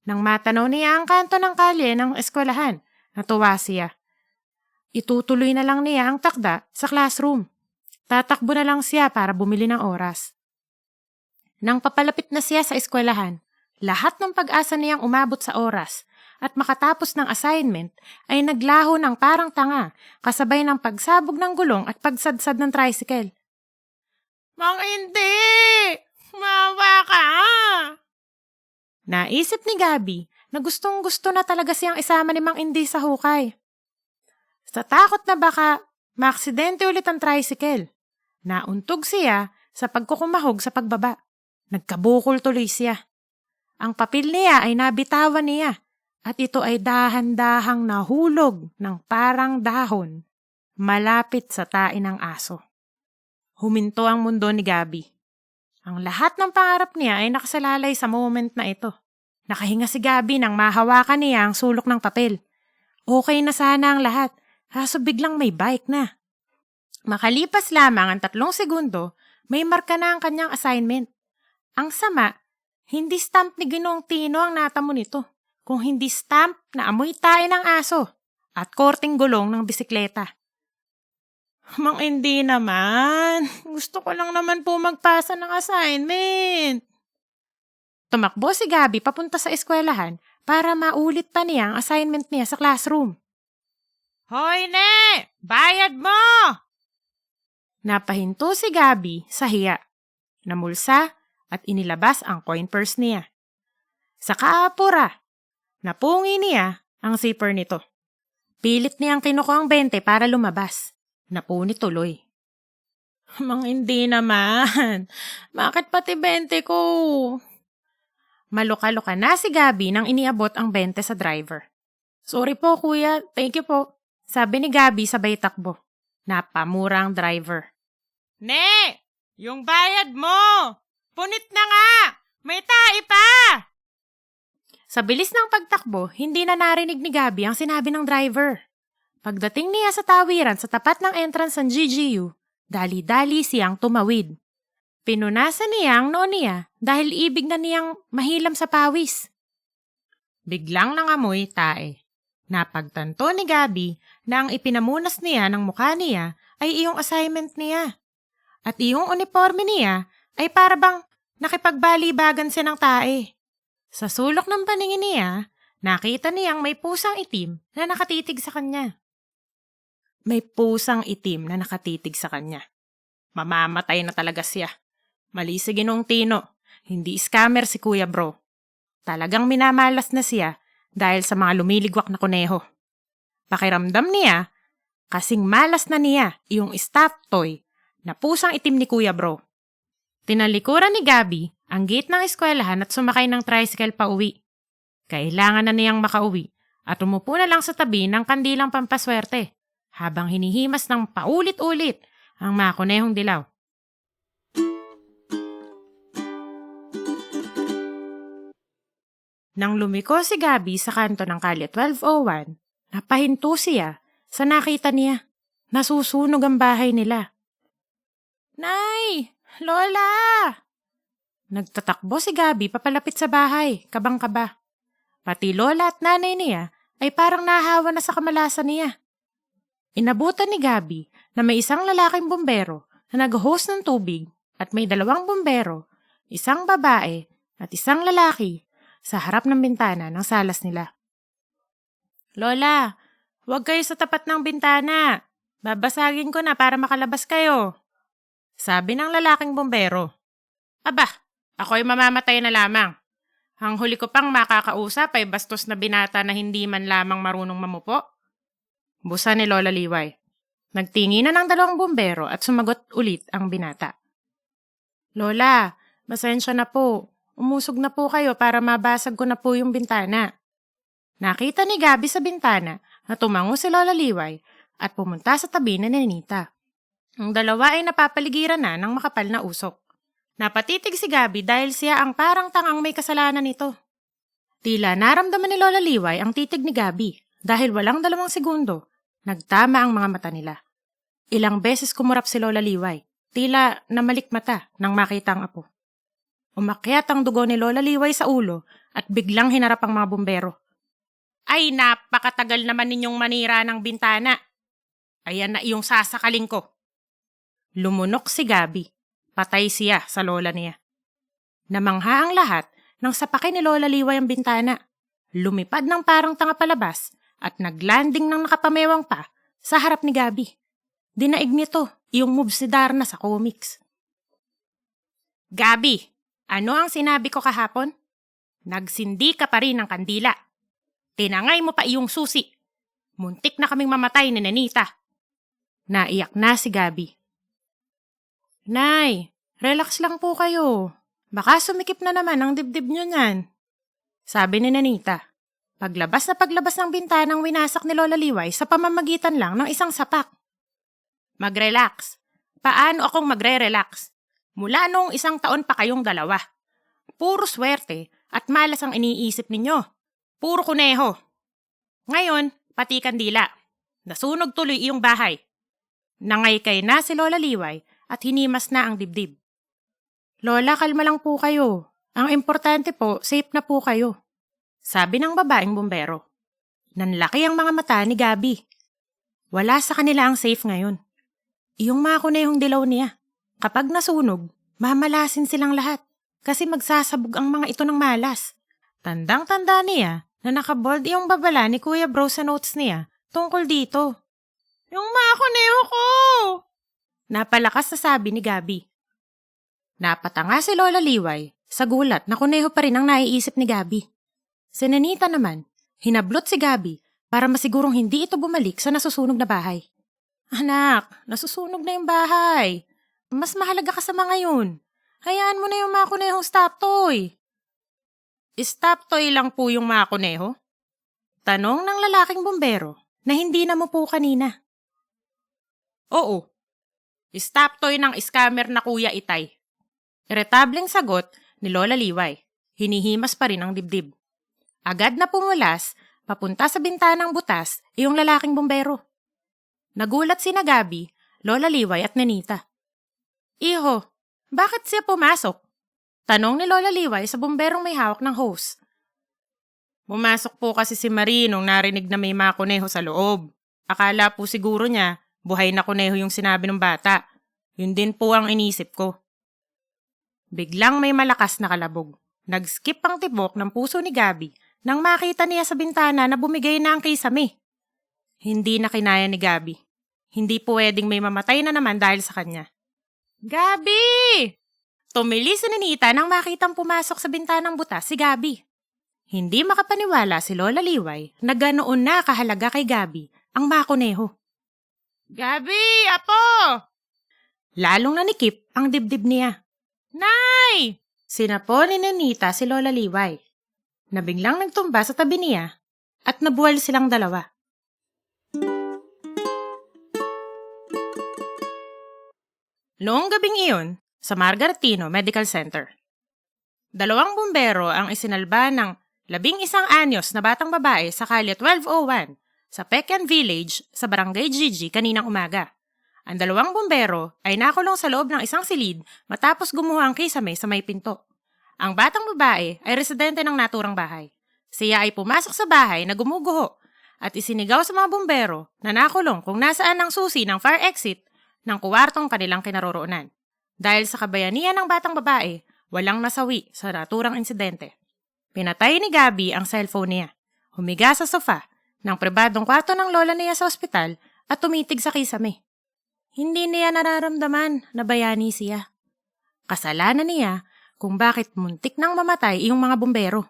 Nang matanaw niya ang kanto ng kalye ng eskwelahan, natuwa siya. Itutuloy na lang niya ang takda sa classroom. Tatakbo na lang siya para bumili ng oras. Nang papalapit na siya sa eskwelahan, lahat ng pag-asa niyang umabot sa oras at makatapos ng assignment ay naglaho ng parang tanga kasabay ng pagsabog ng gulong at pagsadsad ng tricycle. Mang Inday! Mawa ka! Naisip ni Gabi na gustong-gusto na talaga siyang isama ni Mang Inday sa hukay. Sa takot na baka maaksidente ulit ang tricycle, nauntog siya sa pagkukumahog sa pagbaba. Nagkabukol tuloy siya. Ang papel niya ay nabitawan niya at ito ay dahan-dahang nahulog ng parang dahon malapit sa tae ng aso. Huminto ang mundo ni Gabi. Ang lahat ng pangarap niya ay nakasalalay sa moment na ito. Nakahinga si Gabi nang mahawakan niya ang sulok ng papel. Okay na sana ang lahat, kaso biglang may bike na. Makalipas lamang ang 3 segundo, may marka na ang kanyang assignment. Ang sama, hindi stamp ni Ginoong Tino ang natamo nito, kung hindi stamp na amoy tae ng aso at korting gulong ng bisikleta. Mang hindi naman. Gusto ko lang naman po magpasa ng assignment. Tumakbo si Gabi papunta sa eskwelahan para maulit pa niya ang assignment niya sa classroom. Hoy ne! Bayad mo! Napahinto si Gabi sa hiya. Namulsa at inilabas ang coin purse niya. Sa kaapura, napungi niya ang zipper nito. Pilit niyang kinuko ang 20 para lumabas. Napuni tuloy. Mang hindi naman. Bakit pati 20 ko? Maluka-luka na si Gabi nang iniabot ang 20 sa driver. Sorry po kuya, thank you po. Sabi ni Gabi sabay takbo. Napamura ang driver. Ne! Yung bayad mo! Punit na nga! May tae pa! Sa bilis ng pagtakbo, hindi na narinig ni Gabi ang sinabi ng driver. Pagdating niya sa tawiran sa tapat ng entrance ng GGU, dali-dali siyang tumawid. Pinunasan niya ang noo niya dahil ibig na niyang mahilam sa pawis. Biglang nangamoy tae. Napagtanto ni Gabi na ang ipinamunas niya ng mukha niya ay iyong assignment niya. At iyong uniforme niya ay parabang nakipagbalibagan siya ng tae. Sa sulok ng paningin niya, nakita niyang may pusang itim na nakatitig sa kanya. May pusang itim na nakatitig sa kanya. Mamamatay na talaga siya. Mali si Ginoong Tino. Hindi scammer si Kuya Bro. Talagang minamalas na siya dahil sa mga lumiligwak na kuneho. Pakiramdam niya, kasing malas na niya yung stuffed toy na pusang itim ni Kuya Bro. Tinalikuran ni Gabi ang gate ng eskwelahan at sumakay ng tricycle pa uwi. Kailangan na niyang makauwi at umupo na lang sa tabi ng kandilang pampaswerte habang hinihimas ng paulit-ulit ang mga kunehong dilaw. Nang lumiko si Gabi sa kanto ng kalye 1201, napahinto siya sa nakita niya. Nasusunog ang bahay nila. Nay! Lola! Nagtatakbo si Gabi papalapit sa bahay, kabang-kaba. Pati lola at nanay niya ay parang nahawa na sa kamalasan niya. Inabutan ni Gabi na may isang lalaking bumbero na nag-hose ng tubig at may 2 bumbero, isang babae at isang lalaki sa harap ng bintana ng salas nila. Lola, huwag kayo sa tapat ng bintana. Babasagin ko na para makalabas kayo. Sabi ng lalaking bumbero. Aba, ako'y mamamatay na lamang. Ang huli ko pang makakausap ay bastos na binata na hindi man lamang marunong mamupo. Busa ni Lola Liway. Nagtinginan ng dalawang bumbero at sumagot ulit ang binata. Lola, pasensya na po. Umusog na po kayo para mabasag ko na po yung bintana. Nakita ni Gabi sa bintana na tumango si Lola Liway at pumunta sa tabi ni Nenita. Ang dalawa ay napapaligiran na ng makapal na usok. Napatitig si Gabi dahil siya ang parang tangang may kasalanan nito. Tila naramdaman ni Lola Liway ang titig ni Gabi dahil walang 2 segundo. Nagtama ang mga mata nila. Ilang beses kumurap si Lola Liway. Tila namalikmata nang makita ang apo. Umakyat ang dugo ni Lola Liway sa ulo at biglang hinarap ang mga bumbero. Ay, napakatagal naman ninyong manira ng bintana. Ayan na iyong sasakaling ko. Lumunok si Gabi. Patay siya sa lola niya. Namangha ang lahat nang sapakin ni Lola Liway ang bintana. Lumipad ng parang tanga palabas at naglanding ng nakapamewang pa sa harap ni Gabi. Dinaig nito yung moves ni Darna sa comics. Gabi, ano ang sinabi ko kahapon? Nagsindi ka pa rin ng kandila. Tinangay mo pa iyong susi. Muntik na kaming mamatay ni Nenita. Naiyak na si Gabi. Nay, relax lang po kayo. Baka sumikip na naman ang dibdib nyo niyan. Sabi ni Nenita. Paglabas ng bintanang winasak ni Lola Liway sa pamamagitan lang ng isang sapak. Mag-relax. Paano akong magre-relax? Mula noong 1 taon pa kayong dalawa. Puro swerte at malas ang iniisip ninyo. Puro kuneho. Ngayon, pati kandila. Nasunog tuloy iyong bahay. Nangaykay na si Lola Liway at hinimas na ang dibdib. Lola, kalma lang po kayo. Ang importante po, safe na po kayo. Sabi ng babaeng bumbero. Nanlaki ang mga mata ni Gabi. Wala sa kanila ang safe ngayon. Iyong mga kunehong dilaw niya. Kapag nasunog, mamalasin silang lahat kasi magsasabog ang mga ito ng malas. Tandang-tanda niya na nakabold iyong babala ni Kuya Bro sa notes niya tungkol dito. Yung mga kuneho ko! Napalakas na sabi ni Gabi. Napatanga si Lola Liway sa gulat na kuneho pa rin ang naiisip ni Gabi. Si Nenita naman, hinablot si Gabi para masigurong hindi ito bumalik sa nasusunog na bahay. Anak, nasusunog na yung bahay. Mas mahalaga ka sa mga yun. Hayaan mo na yung mga kunehong stop toy. Stop toy lang po yung mga kuneho? Tanong ng lalaking bumbero na hindi na mo po kanina. Oo. Stop toy ng scammer na Kuya Itay. Iretableng sagot ni Lola Liway. Hinihimas pa rin ang dibdib. Agad na pumulas, papunta sa bintanang butas, iyong lalaking bumbero. Nagulat si Gabi, Lola Liway at Nenita. Iho, bakit siya pumasok? Tanong ni Lola Liway sa bumberong may hawak ng hose. Pumasok po kasi si Marie nung narinig na may mga kuneho sa loob. Akala po siguro niya, buhay na kuneho yung sinabi ng bata. Yun din po ang inisip ko. Biglang may malakas na kalabog. Nag-skip ang tibok ng puso ni Gabi nang makita niya sa bintana na bumigay na ang kisame. Hindi na kinaya ni Gabi. Hindi pwedeng may mamatay na naman dahil sa kanya. Gabi! Tumili si Nenita nang makitang pumasok sa bintanang butas si Gabi. Hindi makapaniwala si Lola Liway na ganoon na kahalaga kay Gabi ang makuneho. Gabi, apo! Lalong nanikip ang dibdib niya. Nay! Sinapo ni Nenita si Lola Liway. Nabiglang nagtumba sa tabi niya at nabuwal silang dalawa. Noong gabing iyon, sa Margaretino Medical Center, 2 bumbero ang isinalba ng 11 anyos na batang babae sa kalye 1201 sa Pecan Village sa Barangay Gigi kaninang umaga. Ang 2 bumbero ay nakulong sa loob ng isang silid matapos gumawa ang kisame sa may pinto. Ang batang babae ay residente ng naturang bahay. Siya ay pumasok sa bahay na gumuguho at isinigaw sa mga bumbero na nakulong kung nasaan ang susi ng fire exit ng kuwartong kanilang kinaroroonan. Dahil sa kabayanihan ng batang babae, walang nasawi sa naturang insidente. Pinatay ni Gabi ang cellphone niya. Humiga sa sofa ng pribadong kwarto ng lola niya sa ospital at tumitig sa kisame. Hindi niya nararamdaman na bayani siya. Kasalanan niya kung bakit muntik nang mamatay yung mga bumbero.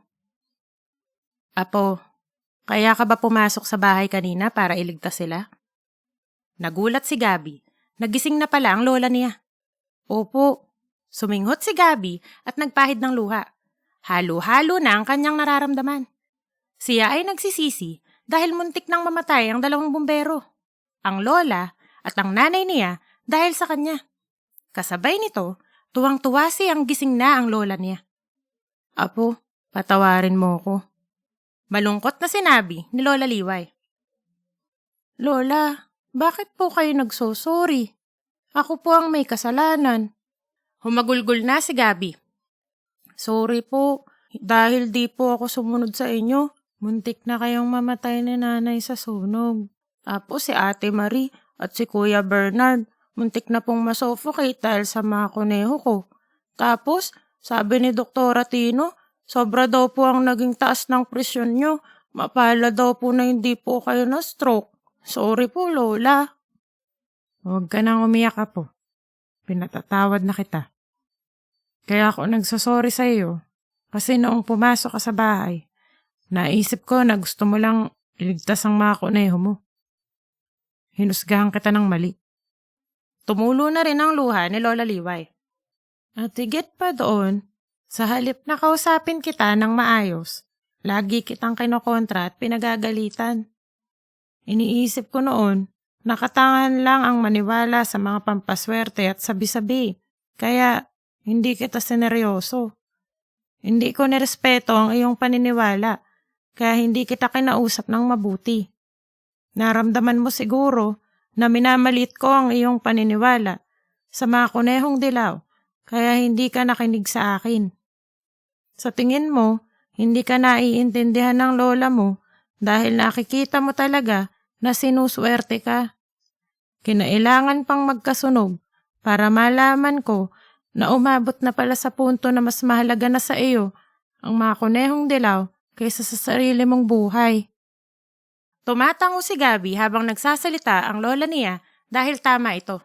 Apo, kaya ka ba pumasok sa bahay kanina para iligtas sila? Nagulat si Gabi. Nagising na pala ang lola niya. Opo. Suminghot si Gabi at nagpahid ng luha. Halo-halo na ang kanyang nararamdaman. Siya ay nagsisisi dahil muntik nang mamatay ang dalawang bumbero. Ang lola at ang nanay niya dahil sa kanya. Kasabay nito, tuwang-tuwa siyang gising na ang lola niya. Apo, patawarin mo ko. Malungkot na sinabi ni Lola Liway. Lola, bakit po kayo nagsosorry? Ako po ang may kasalanan. Humagulgol na si Gabi. Sorry po, dahil di po ako sumunod sa inyo. Muntik na kayong mamatay ni nanay sa sunog. Tapos si Ate Marie at si Kuya Bernard, muntik na pong masuffocate dahil sa mga kuneho ko. Tapos, sabi ni Doktora Tino, sobra daw po ang naging taas ng presyon nyo. Mapala daw po na hindi po kayo na-stroke. Sorry po, Lola. Huwag ka nang umiyak, Apo. Pinatatawad na kita. Kaya ako nagsasorry sa iyo kasi noong pumasok ka sa bahay, naisip ko na gusto mo lang iligtas ang mga kuneho mo. Hinusgahan kita ng mali. Tumulo na rin ang luha ni Lola Liway. At higit pa doon, sa halip na kausapin kita ng maayos, lagi kitang kinokontra at pinagagalitan. Iniisip ko noon, nakatangan lang ang maniwala sa mga pampaswerte at sabi-sabi, kaya hindi kita sineryoso. Hindi ko nirespeto ang iyong paniniwala, kaya hindi kita kinausap ng mabuti. Naramdaman mo siguro na minamaliit ko ang iyong paniniwala sa mga kunehong dilaw, kaya hindi ka nakinig sa akin. Sa tingin mo, hindi ka naiintindihan ng lola mo dahil nakikita mo talaga na sinuswerte ka. Kinailangan pang magkasunog para malaman ko na umabot na pala sa punto na mas mahalaga na sa iyo ang mga kunehong dilaw kaysa sa sarili mong buhay. Tumatango si Gabi habang nagsasalita ang lola niya dahil tama ito.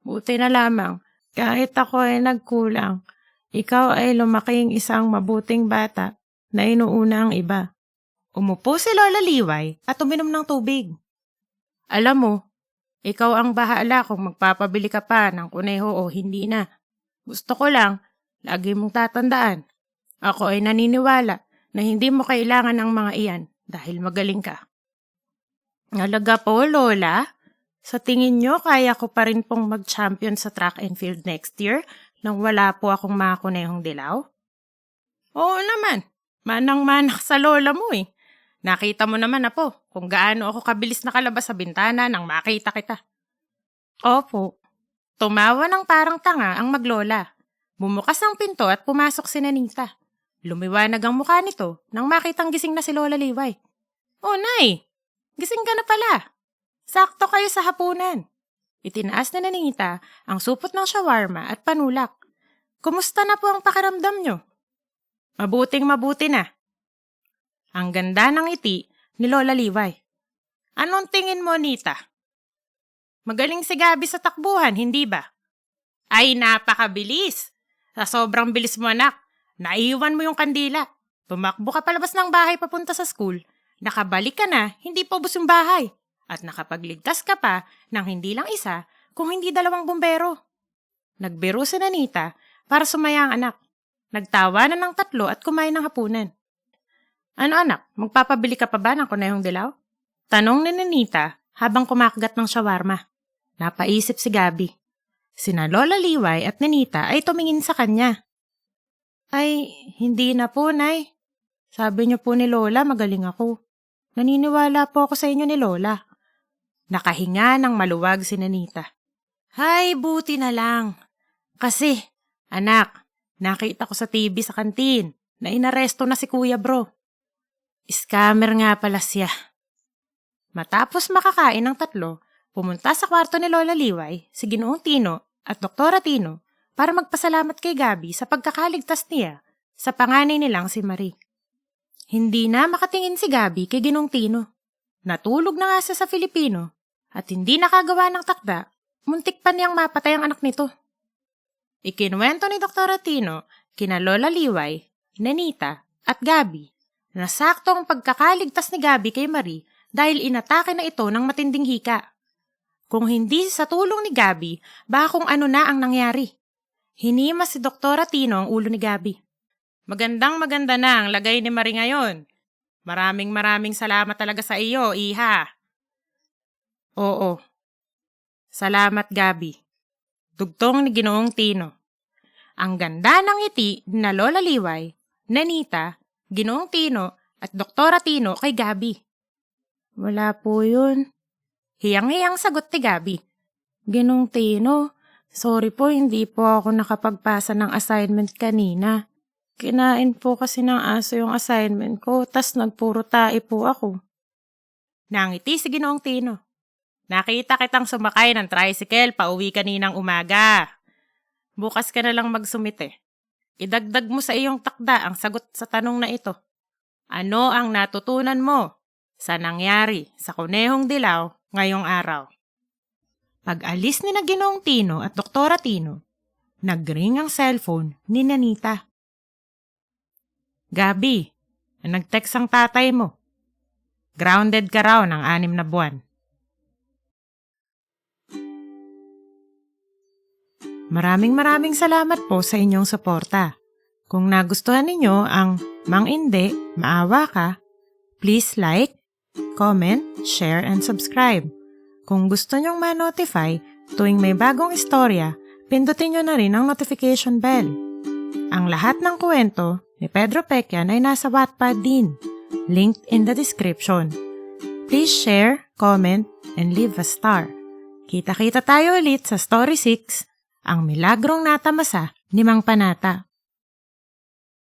Buti na lamang, kahit ako ay nagkulang, ikaw ay lumaking isang mabuting bata na inuuna ang iba. Umupo si Lola Liway at uminom ng tubig. Alam mo, ikaw ang bahala kung magpapabili ka pa ng kuneho o hindi na. Gusto ko lang, lagi mong tatandaan. Ako ay naniniwala na hindi mo kailangan ng mga iyan dahil magaling ka. Alaga po, Lola. Sa tingin nyo, kaya ko pa rin pong mag-champion sa track and field next year nang wala po akong mga kunehong dilaw? Oo naman. Manang-manak sa lola mo eh. Nakita mo naman, Apo, kung gaano ako kabilis nakalabas sa bintana nang makita kita. Opo. Tumawa ng parang tanga ang maglola. Bumukas ang pinto at pumasok si Nanita. Lumiwanag ang mukha nito nang makitang gising na si Lola Liway. Oh, Nay! Gising ka na pala. Sakto kayo sa hapunan. Itinaas ni Nanita ang supot ng shawarma at panulak. Kumusta na po ang pakiramdam nyo? Mabuting-mabuti na. Ang ganda ng ngiti ni Lola Liway. Anong tingin mo, Nita? Magaling si Gabi sa takbuhan, hindi ba? Ay, napakabilis. Sa sobrang bilis mo, anak, naiwan mo yung kandila. Tumakbo ka palabas ng bahay papunta sa school. Nakabalik ka na, hindi pa ubos yung bahay. At nakapagligtas ka pa ng hindi lang isa, kung hindi dalawang bumbero. Nagbiro si Nanita para sumaya ang anak. Nagtawanan ng tatlo at kumain ng hapunan. Ano anak, magpapabili ka pa ba ng kunehong dilaw? Tanong ni Nanita habang kumakagat ng shawarma. Napaisip si Gabi. Sina Lola Liway at Nanita ay tumingin sa kanya. Ay, hindi na po, Nay. Sabi niyo po ni Lola magaling ako. Naniniwala po ako sa inyo ni Lola. Nakahinga ng maluwag si Nanita. Hay, buti na lang. Kasi, anak, nakita ko sa TV sa kantin na inaresto na si Kuya Bro. Scammer nga pala siya. Matapos makakain ng tatlo, pumunta sa kwarto ni Lola Liway, si Ginoong Tino at Doktora Tino para magpasalamat kay Gabi sa pagkakaligtas niya sa panganay nilang si Marie. Hindi na makatingin si Gabi kay Ginoong Tino. Natulog na nga siya sa Filipino at hindi nakagawa ng takda muntik pa niyang mapatay ang anak nito. Ikinuwento ni Dr. Tino kina Lola Liway, Nenita at Gabi na saktong pagkakaligtas ni Gabi kay Marie dahil inatake na ito ng matinding hika. Kung hindi sa tulong ni Gabi, baka kung ano na ang nangyari. Hinimas si Dr. Tino ang ulo ni Gabi. Maganda na ang lagay ni Marie ngayon. Maraming salamat talaga sa iyo, iha. Oo. Salamat, Gabi. Dugtong ni Ginoong Tino. Ang ganda ng ngiti na Lola Liway, Nenita, Ginoong Tino at Dr. Tino kay Gabi. Wala po yun. Hiyang-hiyang sagot ni Gabi. Ginoong Tino, sorry po hindi po ako nakapagpasa ng assignment kanina. Kinain po kasi ng aso yung assignment ko, tas nagpuro tae po ako. Nangiti si Ginoong Tino. Nakita kitang sumakay ng tricycle pauwi kaninang umaga. Bukas ka na lang magsumite. Idagdag mo sa iyong takda ang sagot sa tanong na ito. Ano ang natutunan mo sa nangyari sa Kunehong Dilaw ngayong araw? Pag-alis ni na Ginoong Tino at Dr. Tino, nag-ring ang cellphone ni Nenita. Gabi, nag-text ang tatay mo. Grounded ka raw ng 6 na buwan. Maraming salamat po sa inyong suporta. Kung nagustuhan ninyo ang Mang Inde, Maawa Ka, please like, comment, share, and subscribe. Kung gusto nyong ma-notify tuwing may bagong istorya, pindutin nyo na rin ang notification bell. Ang lahat ng kwento ni Pedro Pecyan ay nasa Wattpad din, linked in the description. Please share, comment, and leave a star. Kita-kita tayo ulit sa Story 6, Ang Milagrong Natamasa ni Mang Panata.